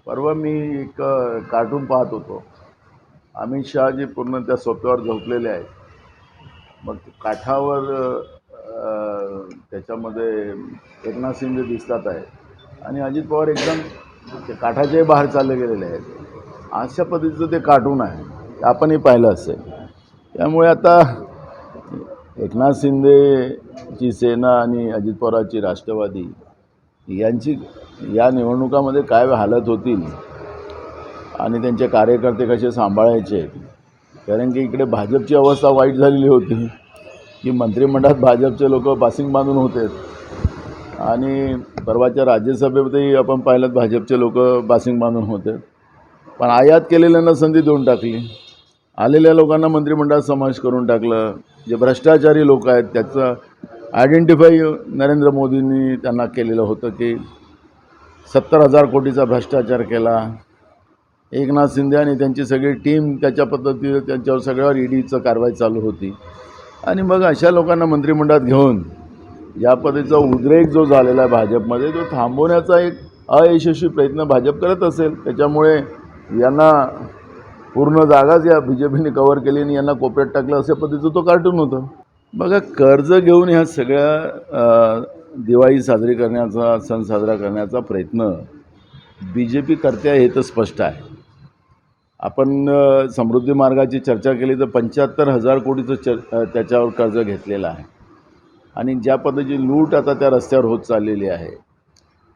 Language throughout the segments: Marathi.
परवा मी एक कार्टून पाहत होतो. अमित शहाजी पूर्ण त्या सोप्यावर झोपलेले आहेत. मग काठावर त्याच्यामध्ये एकनाथ शिंदे दिसतात आहेत आणि अजित पवार एकदम ते काठाच्याही बाहेर चालले गेलेले आहेत. अशा पद्धतीचं ते कार्टून आहे. आपणही पाहिलं असेल. त्यामुळे आता एकनाथ शिंदेची सेना आणि अजित पवारांची राष्ट्रवादी यांची या निवडणुकामध्ये काय हालत होतील आणि त्यांचे कार्यकर्ते कसे सांभाळायचे, कारण की इकडे भाजपची अवस्था वाईट झालेली होती की मंत्रिमंडळात भाजपचे लोक पासिंग बांधून होते आणि परवाच्या राज्यसभेमध्येही आपण पाहिलं भाजपचे लोक पासिंग बांधून होते. पण आयात केलेल्यांना संधी देऊन टाकली. आलेल्या लोकांना मंत्रिमंडळात समावेश करून टाकलं. जे भ्रष्टाचारी लोक आहेत त्याचं आयडेंटिफाई नरेंद्र मोदींनी त्यांना केलेलं होतं की 70,000 कोटीचा भ्रष्टाचार केला. एकनाथ शिंदे आणि त्यांची सगळी टीम त्याच्या पद्धतीने त्यांच्यावर सगळ्यावर ईडीचं कारवाई चालू होती. आणि मग अशा लोकांना मंत्रिमंडळात घेऊन या पद्धतीचा उद्रेक जो झालेला आहे भाजपमध्ये तो थांबवण्याचा एक अयशस्वी प्रयत्न भाजप करत असेल. त्याच्यामुळे यांना पूर्ण जागाच या BJPने कव्हर केली आणि यांना कोपऱ्यात टाकलं अशा पद्धतीचं तो कार्टून होतं. बघा, कर्ज घेऊन ह्या सगळ्या दिवाळी साजरी करण्याचा, सण साजरा करण्याचा प्रयत्न BJP करते आहे हे तर स्पष्ट आहे. आपण समृद्धी मार्गाची चर्चा केली तर 75,000 कोटीचं त्याच्यावर कर्ज घेतलेलं आहे आणि ज्या पद्धतीची लूट आता त्या रस्त्यावर होत चाललेली आहे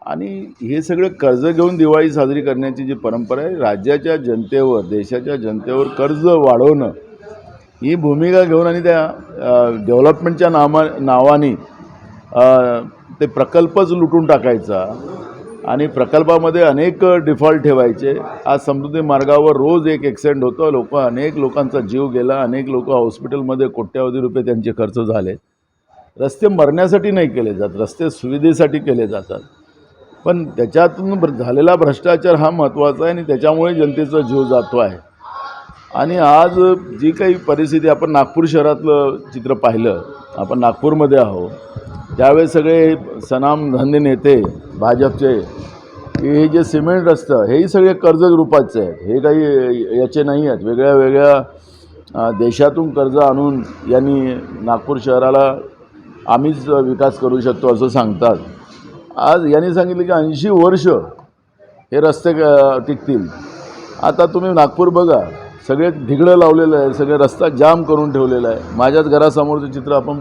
आणि हे सगळं कर्ज घेऊन दिवाळी साजरी करण्याची जी परंपरा आहे, राज्याच्या जनतेवर, देशाच्या जनतेवर कर्ज वाढवणं ही भूमिका घेऊन आणि त्या डेव्हलपमेंटच्या नावाने ते प्रकल्पच लुटून टाकायचा आणि प्रकल्पामध्ये अनेक डिफॉल्ट ठेवायचे. आज समृद्धी मार्गावर रोज एक ॲक्सिडेंट होतं. अनेक लोकांचा जीव गेला. अनेक लोक हॉस्पिटलमध्ये कोट्यावधी रुपये त्यांचे खर्च झाले. रस्ते मरण्यासाठी नाही केले जात, रस्ते सुविधेसाठी केले जातात. पण त्याच्यातून झालेला भ्रष्टाचार हा महत्त्वाचा आहे आणि त्याच्यामुळे जनतेचा जीव जातो आहे. आणि आज जी काही परिस्थिती, आपण नागपूर शहरातलं चित्र पाहिलं, आपण नागपूरमध्ये आहोत, त्यावेळेस सगळे सनामधन्य नेते भाजपचे हे जे सिमेंट रस्तं हेही सगळे कर्ज रूपाचे आहेत. हे काही याचे नाही आहेत. वेगळ्या वेगळ्या देशातून कर्ज आणून यांनी नागपूर शहराला आम्हीच विकास करू शकतो असं सांगतात. आज यांनी सांगितलं की 80 वर्ष हे रस्ते टिकतील. आता तुम्ही नागपूर बघा, सगळे ढिगळं लावलेलं आहे, सगळे रस्ता जाम करून ठेवलेला आहे. माझ्याच घरासमोरचं चित्र आपण